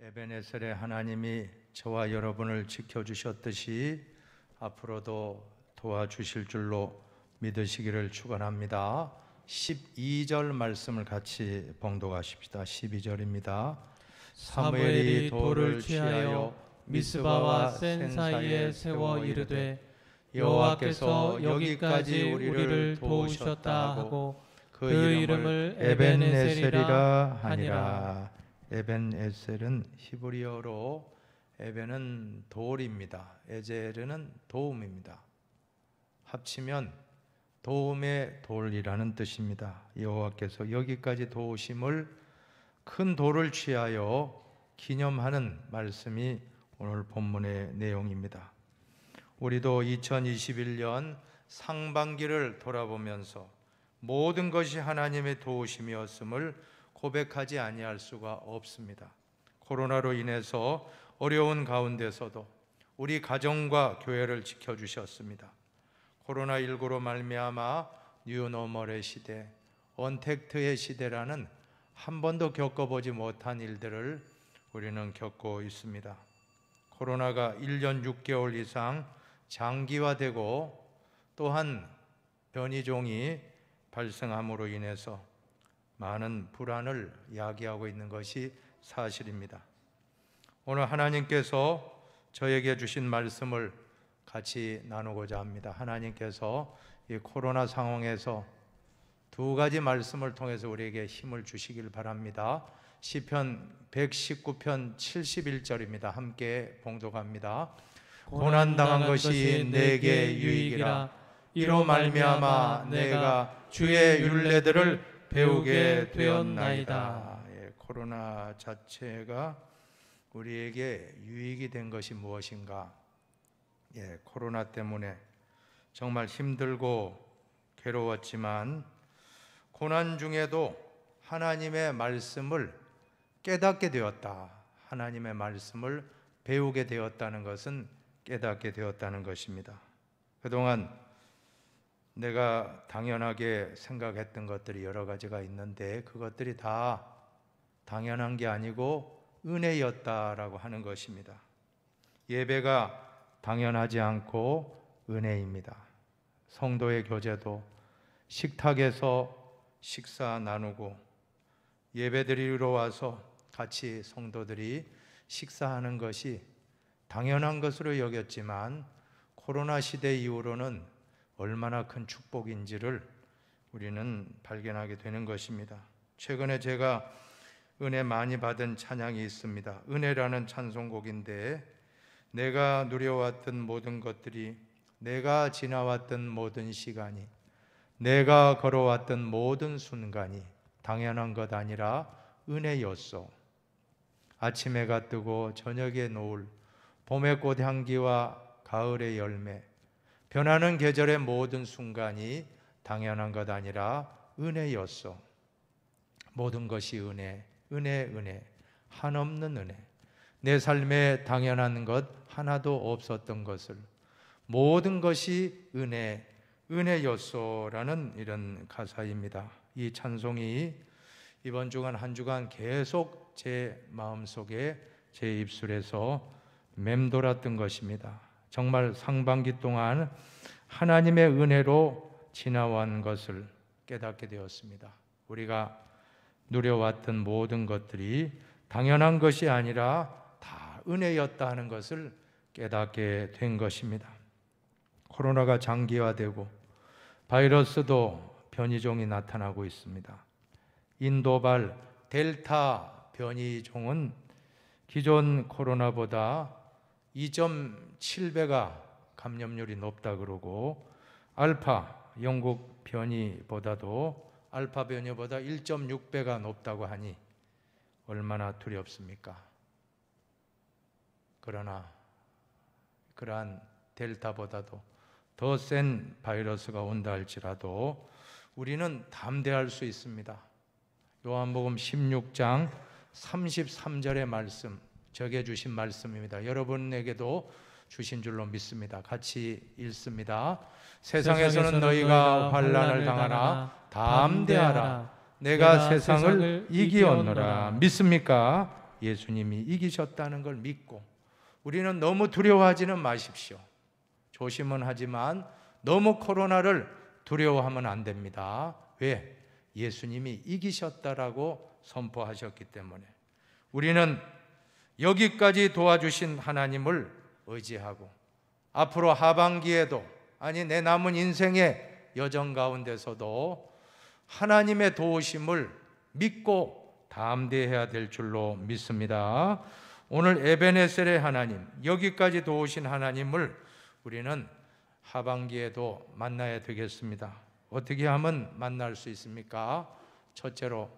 에벤에셀의 하나님이 저와 여러분을 지켜주셨듯이 앞으로도 도와주실 줄로 믿으시기를 축원합니다. 12절 말씀을 같이 봉독하십시다. 12절입니다. 사무엘이 돌을 취하여 미스바와 센 사이에 세워 이르되 여호와께서 여기까지 우리를 도우셨다 하고 그 이름을 에벤에셀이라 하니라. 에벤에셀은 히브리어로 에벤은 돌입니다. 에젤은 도움입니다. 합치면 도움의 돌이라는 뜻입니다. 여호와께서 여기까지 도우심을 큰 돌을 취하여 기념하는 말씀이 오늘 본문의 내용입니다. 우리도 2021년 상반기를 돌아보면서 모든 것이 하나님의 도우심이었음을 고백하지 아니할 수가 없습니다. 코로나로 인해서 어려운 가운데서도 우리 가정과 교회를 지켜주셨습니다. 코로나19로 말미암아 뉴노멀의 시대, 언택트의 시대라는 한 번도 겪어보지 못한 일들을 우리는 겪고 있습니다. 코로나가 1년 6개월 이상 장기화되고 또한 변이종이 발생함으로 인해서 많은 불안을 야기하고 있는 것이 사실입니다. 오늘 하나님께서 저에게 주신 말씀을 같이 나누고자 합니다. 하나님께서 이 코로나 상황에서 두 가지 말씀을 통해서 우리에게 힘을 주시길 바랍니다. 시편 119편 71절입니다. 함께 봉독합니다. 고난당한 것이 내게 유익이라. 이로 말미암아 내가 주의 율례들을 배우게 되었나이다. 코로나 자체가 우리에게 유익이 된 것이 무엇인가? 코로나 때문에 정말 힘들고 괴로웠지만 고난 중에도 하나님의 말씀을 깨닫게 되었다. 하나님의 말씀을 배우게 되었다는 것은 깨닫게 되었다는 것입니다. 그동안 내가 당연하게 생각했던 것들이 여러 가지가 있는데 그것들이 다 당연한 게 아니고 은혜였다라고 하는 것입니다. 예배가 당연하지 않고 은혜입니다. 성도의 교제도 식탁에서 식사 나누고 예배드리러 와서 같이 성도들이 식사하는 것이 당연한 것으로 여겼지만 코로나 시대 이후로는 얼마나 큰 축복인지를 우리는 발견하게 되는 것입니다. 최근에 제가 은혜 많이 받은 찬양이 있습니다. 은혜라는 찬송곡인데 내가 누려왔던 모든 것들이, 내가 지나왔던 모든 시간이, 내가 걸어왔던 모든 순간이 당연한 것 아니라 은혜였소. 아침 해가 뜨고 저녁에 노을, 봄의 꽃향기와 가을의 열매, 변하는 계절의 모든 순간이 당연한 것 아니라 은혜였소. 모든 것이 은혜, 은혜, 은혜, 한없는 은혜. 내 삶에 당연한 것 하나도 없었던 것을 모든 것이 은혜, 은혜였소라는 이런 가사입니다. 이 찬송이 이번 주간 한 주간 계속 제 마음속에 제 입술에서 맴돌았던 것입니다. 정말 상반기 동안 하나님의 은혜로 지나온 것을 깨닫게 되었습니다. 우리가 누려왔던 모든 것들이 당연한 것이 아니라 다 은혜였다 하는 것을 깨닫게 된 것입니다. 코로나가 장기화되고 바이러스도 변이종이 나타나고 있습니다. 인도발 델타 변이종은 기존 코로나보다 2.7배가 감염률이 높다 그러고 알파 영국 변이보다도 알파 변이보다 1.6배가 높다고 하니 얼마나 두렵습니까? 그러나 그러한 델타보다도 더 센 바이러스가 온다 할지라도 우리는 담대할 수 있습니다. 요한복음 16장 33절의 말씀, 적해 주신 말씀입니다. 여러분에게도 주신 줄로 믿습니다. 같이 읽습니다. 세상에서는 너희가 환난을 당하나 담대하라. 내가 세상을 이기었노라. 믿습니까? 예수님이 이기셨다는 걸 믿고 우리는 너무 두려워하지는 마십시오. 조심은 하지만 너무 코로나를 두려워하면 안 됩니다. 왜? 예수님이 이기셨다라고 선포하셨기 때문에 우리는 여기까지 도와주신 하나님을 의지하고 앞으로 하반기에도 아니 내 남은 인생의 여정 가운데서도 하나님의 도우심을 믿고 담대해야 될 줄로 믿습니다. 오늘 에베네셀의 하나님, 여기까지 도우신 하나님을 우리는 하반기에도 만나야 되겠습니다. 어떻게 하면 만날 수 있습니까? 첫째로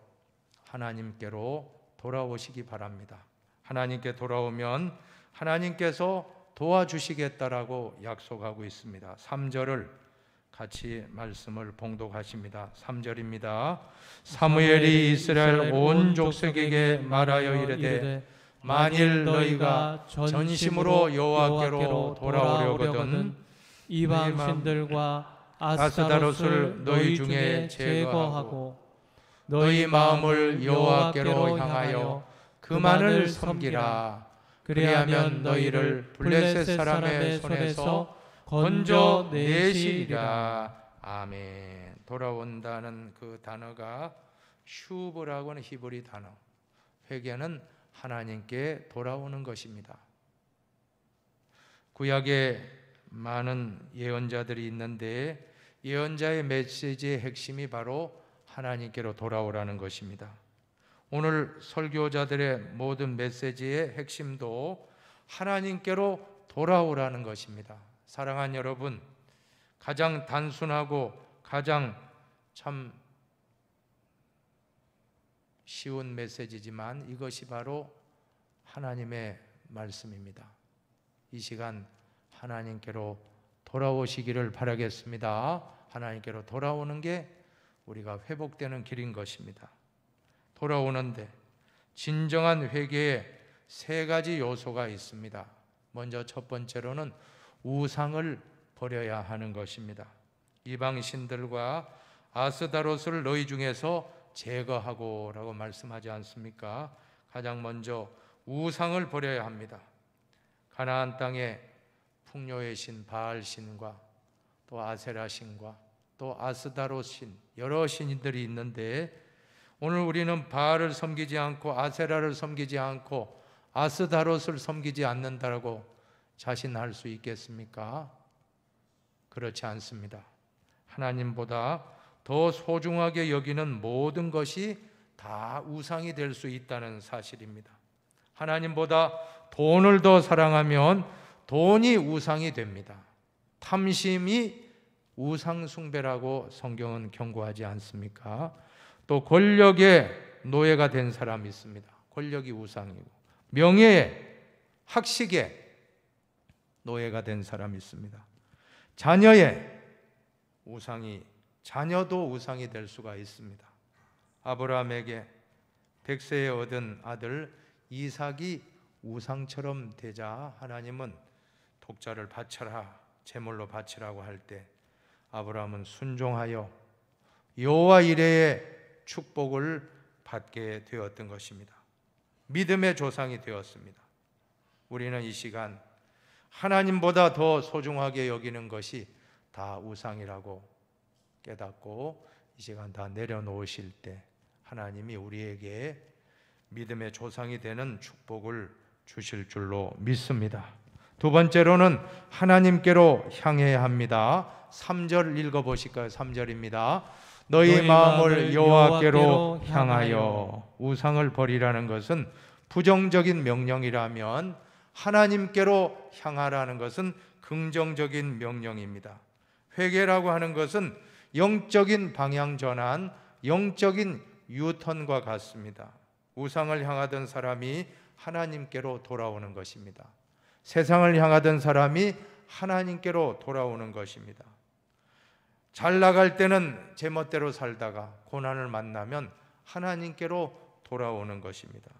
하나님께로 돌아오시기 바랍니다. 하나님께 돌아오면 하나님께서 도와주시겠다라고 약속하고 있습니다. 3절을 같이 말씀을 봉독하십니다. 3절입니다. 사무엘이 이스라엘 온 족속에게 말하여 이르되 만일 너희가 전심으로 여호와께로 돌아오려거든 이방 신들과 아스다롯을 너희 중에 제거하고 너희 마음을 여호와께로 향하여 그만을 섬기라. 그리하면 너희를 블레셋 사람의 손에서 건져내시리라. 아멘. 돌아온다는 그 단어가 슈브라고 하는 히브리 단어. 회개는 하나님께 돌아오는 것입니다. 구약에 많은 예언자들이 있는데 예언자의 메시지의 핵심이 바로 하나님께로 돌아오라는 것입니다. 오늘 설교자들의 모든 메시지의 핵심도 하나님께로 돌아오라는 것입니다. 사랑하는 여러분, 가장 단순하고 가장 참 쉬운 메시지지만 이것이 바로 하나님의 말씀입니다. 이 시간 하나님께로 돌아오시기를 바라겠습니다. 하나님께로 돌아오는 게 우리가 회복되는 길인 것입니다. 돌아오는데 진정한 회개에 세 가지 요소가 있습니다. 먼저 첫 번째로는 우상을 버려야 하는 것입니다. 이방신들과 아스다롯을 너희 중에서 제거하고 라고 말씀하지 않습니까? 가장 먼저 우상을 버려야 합니다. 가나안 땅에 풍요의 신 바알신과 또 아세라신과 또 아스다롯신 여러 신들이 있는데 오늘 우리는 바알을 섬기지 않고 아세라를 섬기지 않고 아스다롯을 섬기지 않는다라고 자신할 수 있겠습니까? 그렇지 않습니다. 하나님보다 더 소중하게 여기는 모든 것이 다 우상이 될 수 있다는 사실입니다. 하나님보다 돈을 더 사랑하면 돈이 우상이 됩니다. 탐심이 우상 숭배라고 성경은 경고하지 않습니까? 또 권력의 노예가 된 사람이 있습니다. 권력이 우상이고 명예의 학식의 노예가 된 사람이 있습니다. 자녀의 우상이 자녀도 우상이 될 수가 있습니다. 아브라함에게 100세에 얻은 아들 이삭이 우상처럼 되자 하나님은 독자를 바쳐라 제물로 바치라고 할 때 아브라함은 순종하여 여호와 이레의 축복을 받게 되었던 것입니다. 믿음의 조상이 되었습니다. 우리는 이 시간 하나님보다 더 소중하게 여기는 것이 다 우상이라고 깨닫고 이 시간 다 내려놓으실 때 하나님이 우리에게 믿음의 조상이 되는 축복을 주실 줄로 믿습니다. 두 번째로는 하나님께로 향해야 합니다. 3절 읽어보실까요? 3절입니다. 너희 마음을 여호와께로 향하여. 우상을 버리라는 것은 부정적인 명령이라면 하나님께로 향하라는 것은 긍정적인 명령입니다. 회개라고 하는 것은 영적인 방향 전환, 영적인 유턴과 같습니다. 우상을 향하던 사람이 하나님께로 돌아오는 것입니다. 세상을 향하던 사람이 하나님께로 돌아오는 것입니다. 잘 나갈 때는 제멋대로 살다가 고난을 만나면 하나님께로 돌아오는 것입니다.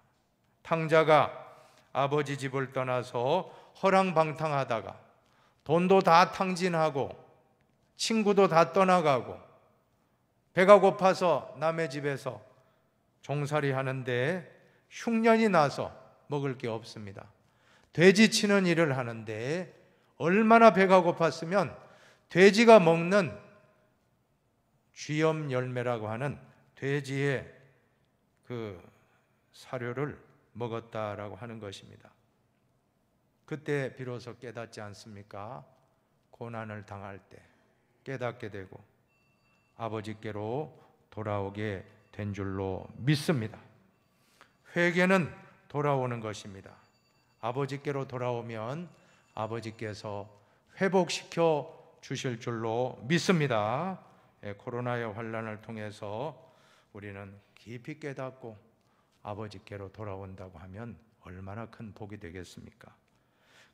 탕자가 아버지 집을 떠나서 허랑방탕하다가 돈도 다 탕진하고 친구도 다 떠나가고 배가 고파서 남의 집에서 종살이 하는데 흉년이 나서 먹을 게 없습니다. 돼지 치는 일을 하는데 얼마나 배가 고팠으면 돼지가 먹는 쥐염 열매라고 하는 돼지의 그 사료를 먹었다라고 하는 것입니다. 그때 비로소 깨닫지 않습니까? 고난을 당할 때 깨닫게 되고 아버지께로 돌아오게 된 줄로 믿습니다. 회개는 돌아오는 것입니다. 아버지께로 돌아오면 아버지께서 회복시켜 주실 줄로 믿습니다. 코로나의 환난을 통해서 우리는 깊이 깨닫고 아버지께로 돌아온다고 하면 얼마나 큰 복이 되겠습니까?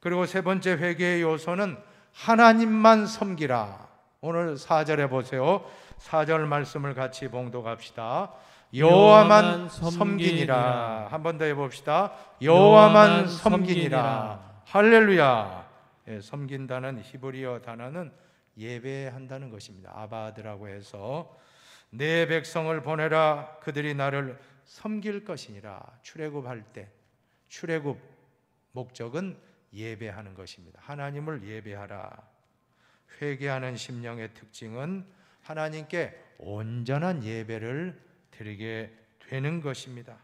그리고 세 번째 회개의 요소는 하나님만 섬기라. 오늘 4절에 보세요. 4절 말씀을 같이 봉독합시다. 여호와만 섬기니라. 한 번 더 해봅시다. 여호와만 섬기니라. 할렐루야. 섬긴다는 히브리어 단어는 예배한다는 것입니다. 아바드라고 해서 내 백성을 보내라. 그들이 나를 섬길 것이니라. 출애굽할 때 출애굽 목적은 예배하는 것입니다. 하나님을 예배하라. 회개하는 심령의 특징은 하나님께 온전한 예배를 드리게 되는 것입니다.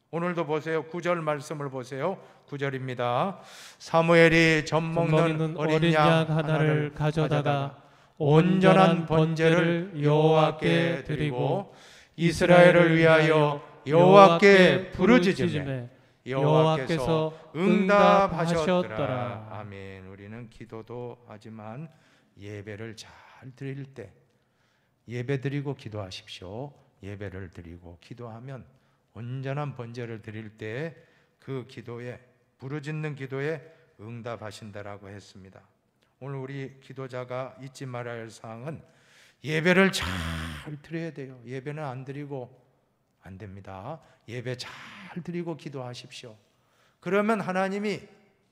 오늘도 보세요. 9절 말씀을 보세요. 9절입니다. 사무엘이 젖 먹는 어린 양 하나를 가져다가 온전한 번제를 여호와께 드리고 이스라엘을 위하여 여호와께 부르짖으매 여호와께서 응답하셨더라. 아멘. 우리는 기도도 하지만 예배를 잘 드릴 때 예배 드리고 기도하십시오. 예배를 드리고 기도하면 온전한 번제를 드릴 때 그 기도에 부르짖는 기도에 응답하신다라고 했습니다. 오늘 우리 기도자가 잊지 말아야 할 사항은 예배를 잘 드려야 돼요. 예배는 안 드리고 안 됩니다. 예배 잘 드리고 기도하십시오. 그러면 하나님이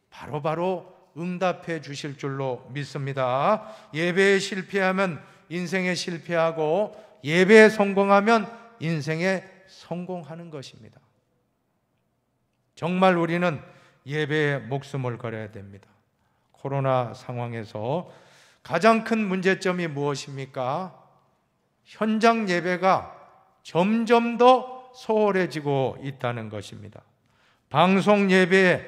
바로바로 응답해 주실 줄로 믿습니다. 예배에 실패하면 인생에 실패하고 예배에 성공하면 인생에 성공하는 것입니다. 정말 우리는 예배에 목숨을 걸어야 됩니다. 코로나 상황에서 가장 큰 문제점이 무엇입니까? 현장 예배가 점점 더 소홀해지고 있다는 것입니다. 방송 예배의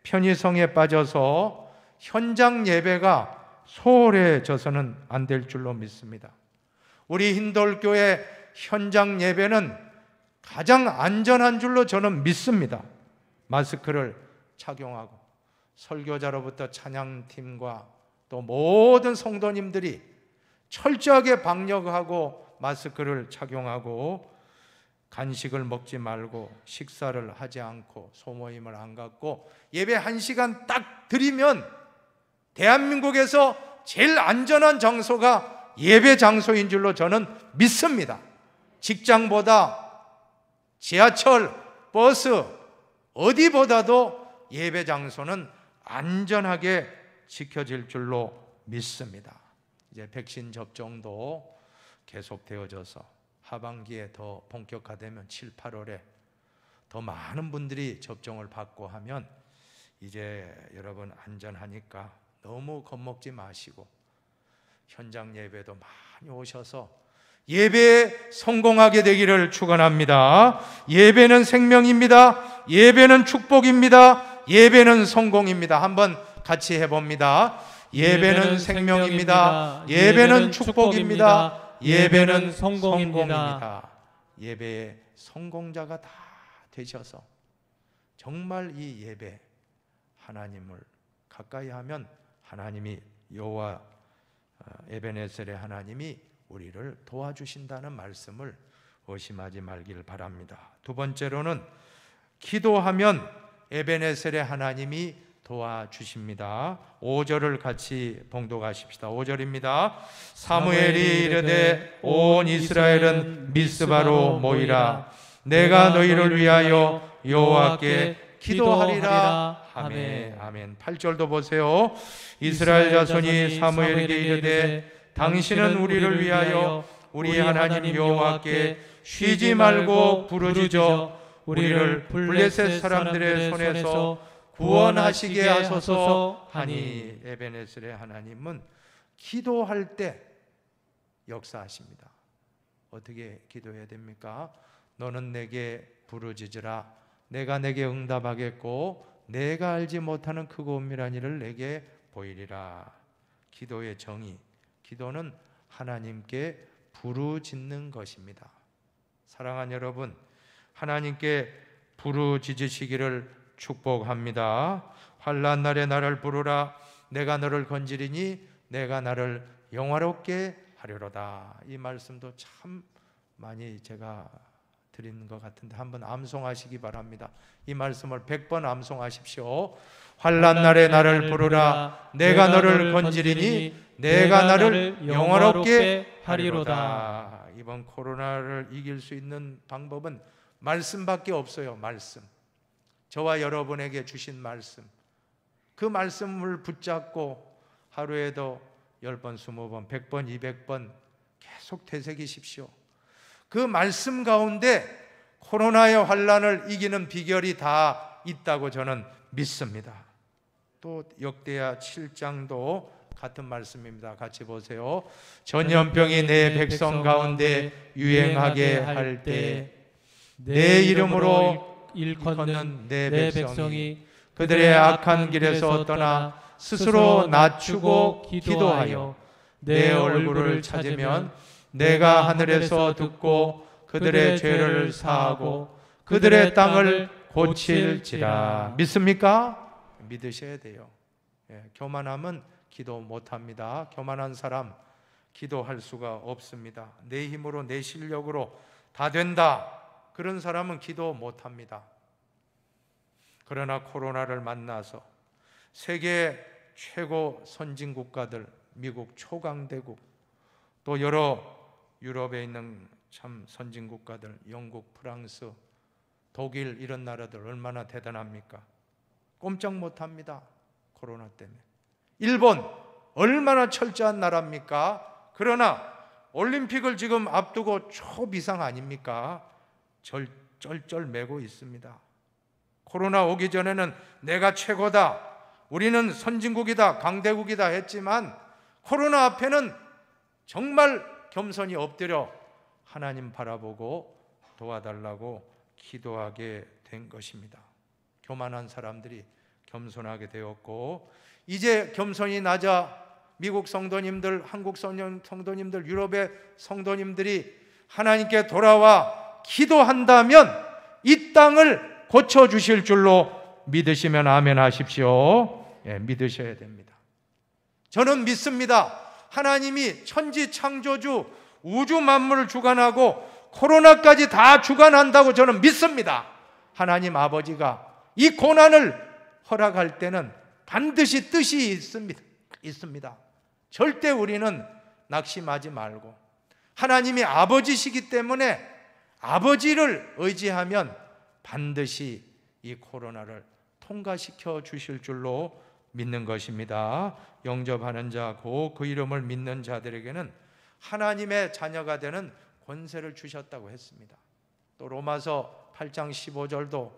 편의성에 빠져서 현장 예배가 소홀해져서는 안 될 줄로 믿습니다. 우리 힌돌교의 현장 예배는 가장 안전한 줄로 저는 믿습니다. 마스크를 착용하고 설교자로부터 찬양팀과 또 모든 성도님들이 철저하게 방역하고 마스크를 착용하고 간식을 먹지 말고 식사를 하지 않고 소모임을 안 갖고 예배 1시간 딱 드리면 대한민국에서 제일 안전한 장소가 예배 장소인 줄로 저는 믿습니다. 직장보다 지하철, 버스 어디보다도 예배 장소는 안전하게 지켜질 줄로 믿습니다. 이제 백신 접종도 계속되어져서 하반기에 더 본격화되면 7, 8월에 더 많은 분들이 접종을 받고 하면 이제 여러분 안전하니까 너무 겁먹지 마시고 현장 예배도 많이 오셔서 예배에 성공하게 되기를 축원합니다. 예배는 생명입니다. 예배는 축복입니다. 예배는 성공입니다. 한번 같이 해봅니다. 예배는 생명입니다. 예배는 축복입니다. 예배는 성공입니다. 예배의 성공자가 다 되셔서 정말 이 예배 하나님을 가까이 하면 하나님이 여호와 에베네셀의 하나님이 우리를 도와주신다는 말씀을 의심하지 말기를 바랍니다. 두 번째로는 기도하면 에베네셀의 하나님이 도와주십니다. 5절을 같이 봉독하십시다. 5절입니다. 사무엘이 이르되 온 이스라엘은 미스바로 모이라. 내가 너희를 위하여 여호와께 기도하리라. 아멘. 아멘. 8절도 보세요. 이스라엘 자손이 사무엘에게 이르되 당신은 우리를 위하여 우리 하나님 여호와께 쉬지 말고 부르짖어 우리를 블레셋 사람들의 손에서 구원하시게 하소서 하니. 에베네셀의 하나님은 기도할 때 역사하십니다. 어떻게 기도해야 됩니까? 너는 내게 부르짖으라. 내가 내게 응답하겠고 내가 알지 못하는 크고 은밀한 일을 내게 보이리라. 기도의 정의, 기도는 하나님께 부르짖는 것입니다. 사랑하는 여러분, 하나님께 부르짖으시기를 축복합니다. 환난 날에 나를 부르라. 내가 너를 건지리니 내가 나를 영화롭게 하려로다. 이 말씀도 참 많이 제가 드린 것 같은데 한번 암송하시기 바랍니다. 이 말씀을 100번 암송하십시오. 환난 날에 나를 부르라. 내가 너를 건지리니 내가 나를 영화롭게 하리로다. 이번 코로나를 이길 수 있는 방법은 말씀밖에 없어요. 말씀. 저와 여러분에게 주신 말씀. 그 말씀을 붙잡고 하루에도 10번, 20번, 100번, 200번 계속 되새기십시오. 그 말씀 가운데 코로나의 환난을 이기는 비결이 다 있다고 저는 믿습니다. 또 역대하 7장도 같은 말씀입니다. 같이 보세요. 전염병이 내 백성 가운데 유행하게 할 때 내 이름으로 일컫는 내 백성이 그들의 악한 길에서 떠나 스스로 낮추고 기도하여 내 얼굴을 찾으면 내가 하늘에서 듣고 그들의 죄를 사하고 그들의 땅을 고칠지라. 믿습니까? 믿으셔야 돼요. 교만함은 기도 못합니다. 교만한 사람 기도할 수가 없습니다. 내 힘으로 내 실력으로 다 된다, 그런 사람은 기도 못합니다. 그러나 코로나를 만나서 세계 최고 선진국가들, 미국 초강대국, 또 여러 유럽에 있는 참 선진국가들, 영국, 프랑스, 독일 이런 나라들 얼마나 대단합니까? 꼼짝 못합니다. 코로나 때문에. 일본 얼마나 철저한 나라입니까? 그러나 올림픽을 지금 앞두고 초비상 아닙니까? 쩔쩔매고 있습니다. 코로나 오기 전에는 내가 최고다, 우리는 선진국이다, 강대국이다 했지만 코로나 앞에는 정말 겸손히 엎드려 하나님 바라보고 도와달라고 기도하게 된 것입니다. 교만한 사람들이 겸손하게 되었고, 이제 겸손이 낮아 미국 성도님들, 한국 성도님들, 유럽의 성도님들이 하나님께 돌아와 기도한다면 이 땅을 고쳐주실 줄로 믿으시면 아멘 하십시오. 믿으셔야 됩니다. 저는 믿습니다. 하나님이 천지 창조주, 우주 만물을 주관하고 코로나까지 다 주관한다고 저는 믿습니다. 하나님 아버지가 이 고난을 허락할 때는 반드시 뜻이 있습니다. 절대 우리는 낙심하지 말고, 하나님이 아버지시기 때문에 아버지를 의지하면 반드시 이 코로나를 통과시켜 주실 줄로 믿는 것입니다. 영접하는 자, 그 이름을 믿는 자들에게는 하나님의 자녀가 되는 권세를 주셨다고 했습니다. 또 로마서 8장 15절도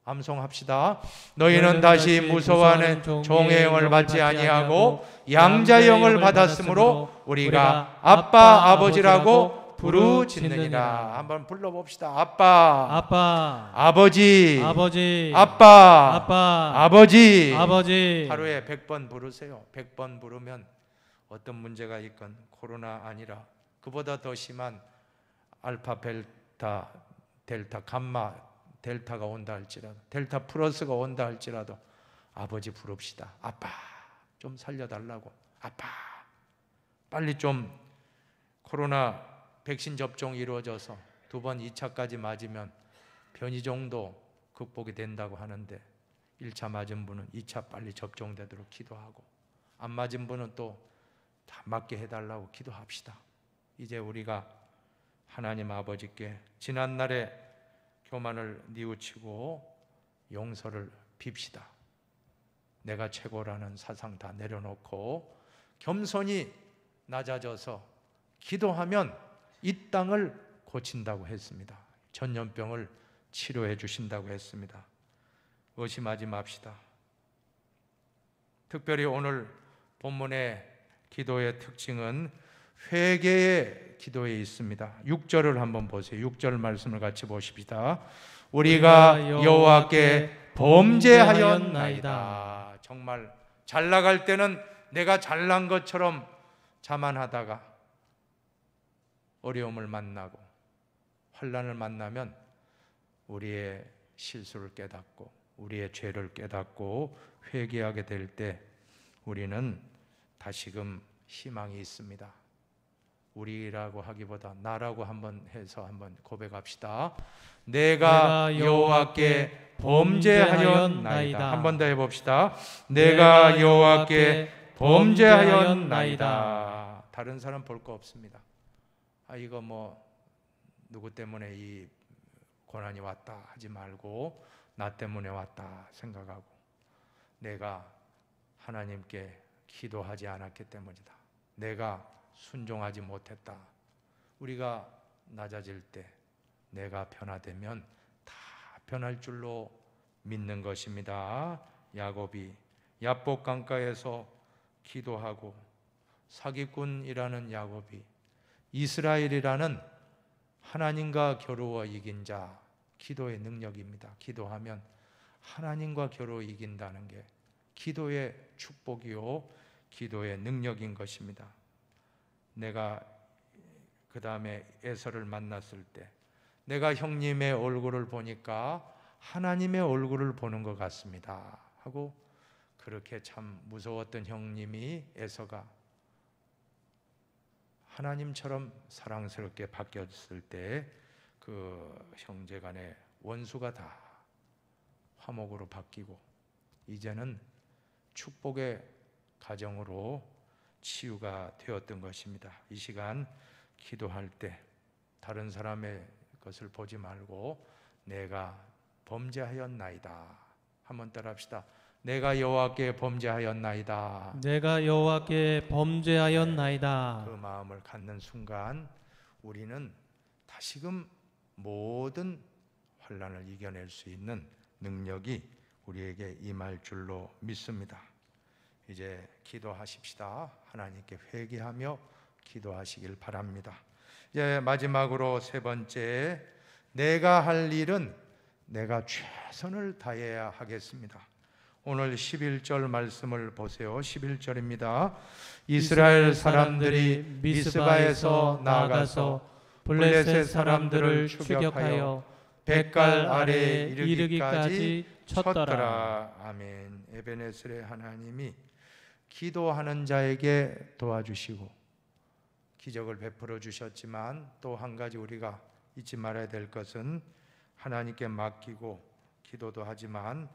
암송합시다. 너희는 다시 무서워하는 종의 영을 받지 아니하고 양자의 영을 받았으므로 우리가 아빠 아버지라고 부르짖느니라. 한번 불러봅시다. 아빠, 아빠, 아버지, 아버지, 아빠, 아빠, 아버지. 아버지. 하루에 100번 부르세요. 100번 부르면 어떤 문제가 있건 코로나 아니라 그보다 더 심한 알파, 벨타, 델타, 감마, 델타가 온다 할지라도, 델타 플러스가 온다 할지라도 아버지 부릅시다. 아빠, 좀 살려달라고. 아빠, 빨리 좀 코로나 백신 접종이 이루어져서 2번 2차까지 맞으면 변이 정도 극복이 된다고 하는데 1차 맞은 분은 2차 빨리 접종되도록 기도하고, 안 맞은 분은 또 다 맞게 해달라고 기도합시다. 이제 우리가 하나님 아버지께 지난날에 교만을 뉘우치고 용서를 빕시다. 내가 최고라는 사상 다 내려놓고 겸손히 낮아져서 기도하면 이 땅을 고친다고 했습니다. 전염병을 치료해 주신다고 했습니다. 의심하지 맙시다. 특별히 오늘 본문의 기도의 특징은 회개의 기도에 있습니다. 6절을 한번 보세요. 6절 말씀을 같이 보십시다. 우리가 여호와께 범죄하였나이다. 정말 잘 나갈 때는 내가 잘난 것처럼 자만하다가 어려움을 만나고 환난을 만나면 우리의 실수를 깨닫고 우리의 죄를 깨닫고 회개하게 될 때 우리는 다시금 희망이 있습니다. 우리라고 하기보다 나라고 한번 해서 한번 고백합시다. 내가 여호와께 범죄하였나이다. 한 번 더 해봅시다. 내가 여호와께 범죄하였나이다. 다른 사람 볼 거 없습니다. 이거 뭐 누구 때문에 이 고난이 왔다 하지 말고 나 때문에 왔다 생각하고 내가 하나님께 기도하지 않았기 때문이다. 내가 순종하지 못했다. 우리가 낮아질 때 내가 변화되면 다 변할 줄로 믿는 것입니다. 야곱이 야복 강가에서 기도하고 사기꾼이라는 야곱이 이스라엘이라는 하나님과 겨루어 이긴 자, 기도의 능력입니다. 기도하면 하나님과 겨루어 이긴다는 게 기도의 축복이요 기도의 능력인 것입니다. 내가 그 다음에 에서를 만났을 때 내가 형님의 얼굴을 보니까 하나님의 얼굴을 보는 것 같습니다 하고 그렇게 참 무서웠던 형님이 에서가 하나님처럼 사랑스럽게 바뀌었을 때 그 형제 간의 원수가 다 화목으로 바뀌고 이제는 축복의 가정으로 치유가 되었던 것입니다. 이 시간 기도할 때 다른 사람의 것을 보지 말고 내가 범죄하였나이다. 한번 따라합시다. 내가 여호와께 범죄하였나이다. 내가 여호와께 범죄하였나이다. 그 마음을 갖는 순간 우리는 다시금 모든 환난을 이겨낼 수 있는 능력이 우리에게 임할 줄로 믿습니다. 이제 기도하십시다. 하나님께 회개하며 기도하시길 바랍니다. 이제 마지막으로 세 번째, 내가 할 일은 내가 최선을 다해야 하겠습니다. 오늘 11절 말씀을 보세요. 11절입니다. 이스라엘 사람들이 미스바에서 나아가서 블레셋 사람들을 추격하여 벳갈 아래에 이르기까지 쳤더라. 아멘. 에베네셀의 하나님이 기도하는 자에게 도와주시고 기적을 베풀어 주셨지만 또 한 가지 우리가 잊지 말아야 될 것은 하나님께 맡기고 기도도 하지만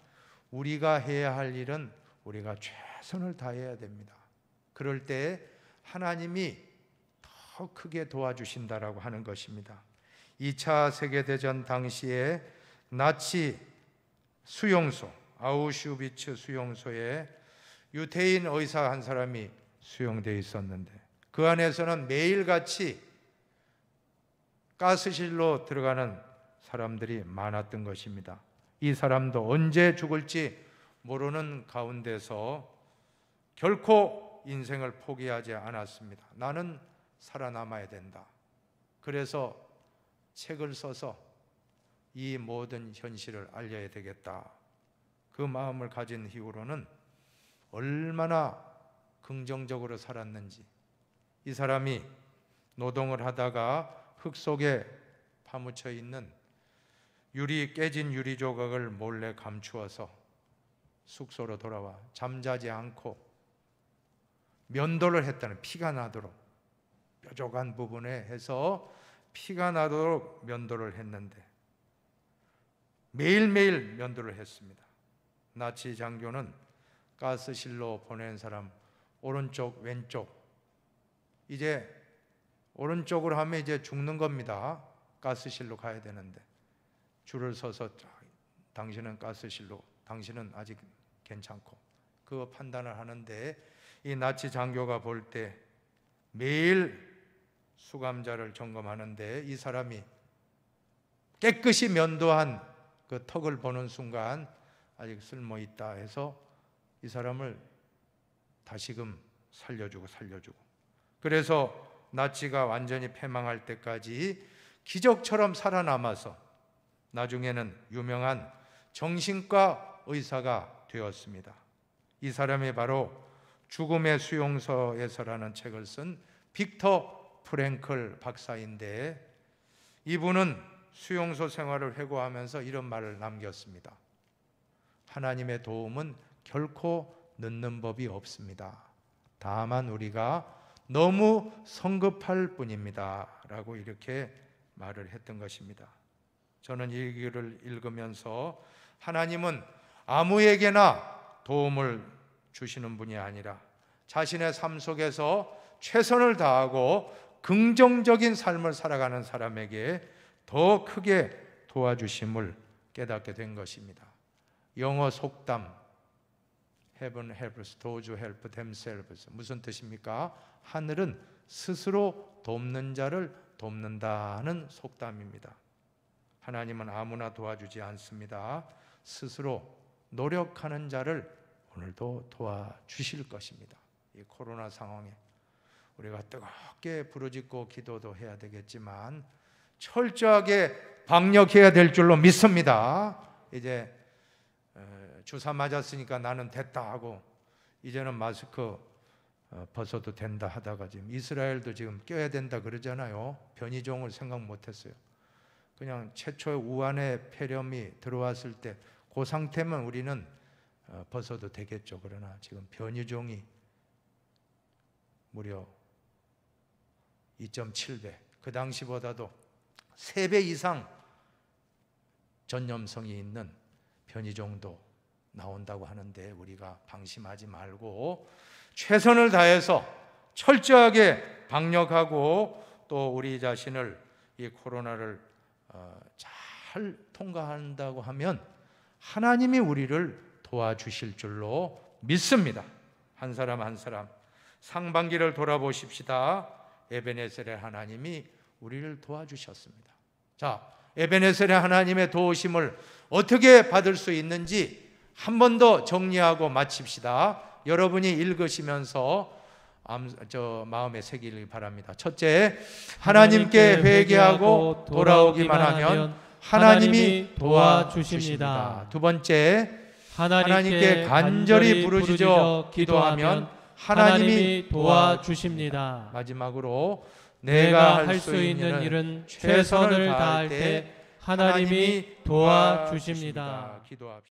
우리가 해야 할 일은 우리가 최선을 다해야 됩니다. 그럴 때 하나님이 더 크게 도와주신다라고 하는 것입니다. 2차 세계대전 당시에 나치 수용소, 아우슈비츠 수용소에 유태인 의사 한 사람이 수용되어 있었는데 그 안에서는 매일같이 가스실로 들어가는 사람들이 많았던 것입니다. 이 사람도 언제 죽을지 모르는 가운데서 결코 인생을 포기하지 않았습니다. 나는 살아남아야 된다. 그래서 책을 써서 이 모든 현실을 알려야 되겠다. 그 마음을 가진 이후로는 얼마나 긍정적으로 살았는지, 이 사람이 노동을 하다가 흙 속에 파묻혀 있는 깨진 유리 조각을 몰래 감추어서 숙소로 돌아와 잠자지 않고 면도를 했다는, 피가 나도록 뾰족한 부분에 해서 피가 나도록 면도를 했는데 매일매일 면도를 했습니다. 나치 장교는 가스실로 보낸 사람 오른쪽 왼쪽, 이제 오른쪽으로 하면 이제 죽는 겁니다. 가스실로 가야 되는데 줄을 서서 당신은 가스실로, 당신은 아직 괜찮고, 그 판단을 하는데 이 나치 장교가 볼 때 매일 수감자를 점검하는데 이 사람이 깨끗이 면도한 그 턱을 보는 순간 아직 쓸모 있다 해서 이 사람을 다시금 살려주고 그래서 나치가 완전히 패망할 때까지 기적처럼 살아남아서 나중에는 유명한 정신과 의사가 되었습니다. 이 사람이 바로 죽음의 수용소에서라는 책을 쓴 빅터 프랭클 박사인데, 이분은 수용소 생활을 회고하면서 이런 말을 남겼습니다. 하나님의 도움은 결코 늦는 법이 없습니다. 다만 우리가 너무 성급할 뿐입니다. 라고 이렇게 말을 했던 것입니다. 저는 이 글을 읽으면서 하나님은 아무에게나 도움을 주시는 분이 아니라 자신의 삶 속에서 최선을 다하고 긍정적인 삶을 살아가는 사람에게 더 크게 도와주심을 깨닫게 된 것입니다. 영어 속담 Heaven helps those who help themselves. 무슨 뜻입니까? 하늘은 스스로 돕는 자를 돕는다는 속담입니다. 하나님은 아무나 도와주지 않습니다. 스스로 노력하는 자를 오늘도 도와주실 것입니다. 이 코로나 상황에 우리가 뜨겁게 부르짖고 기도도 해야 되겠지만 철저하게 방역해야 될 줄로 믿습니다. 이제 주사 맞았으니까 나는 됐다 하고 이제는 마스크 벗어도 된다 하다가 지금 이스라엘도 지금 껴야 된다 그러잖아요. 변이종을 생각 못했어요. 그냥 최초의 우한의 폐렴이 들어왔을 때 그 상태면 우리는 벗어도 되겠죠. 그러나 지금 변이종이 무려 2.7배, 그 당시보다도 3배 이상 전염성이 있는 변이종도 나온다고 하는데 우리가 방심하지 말고 최선을 다해서 철저하게 방역하고 또 우리 자신을 이 코로나를 잘 통과한다고 하면 하나님이 우리를 도와주실 줄로 믿습니다. 한 사람 한 사람 상반기를 돌아보십시다. 에베네셀의 하나님이 우리를 도와주셨습니다. 자, 에베네셀의 하나님의 도우심을 어떻게 받을 수 있는지 한 번 더 정리하고 마칩시다. 여러분이 읽으시면서 마음에 새기길 바랍니다. 첫째, 하나님께 회개하고 돌아오기만 하면 하나님이 도와주십니다. 두 번째, 하나님께 간절히 부르짖어 기도하면 하나님이 도와주십니다. 마지막으로 내가 할 수 있는 일은 최선을 다할 때 하나님이 도와주십니다. 기도합시다.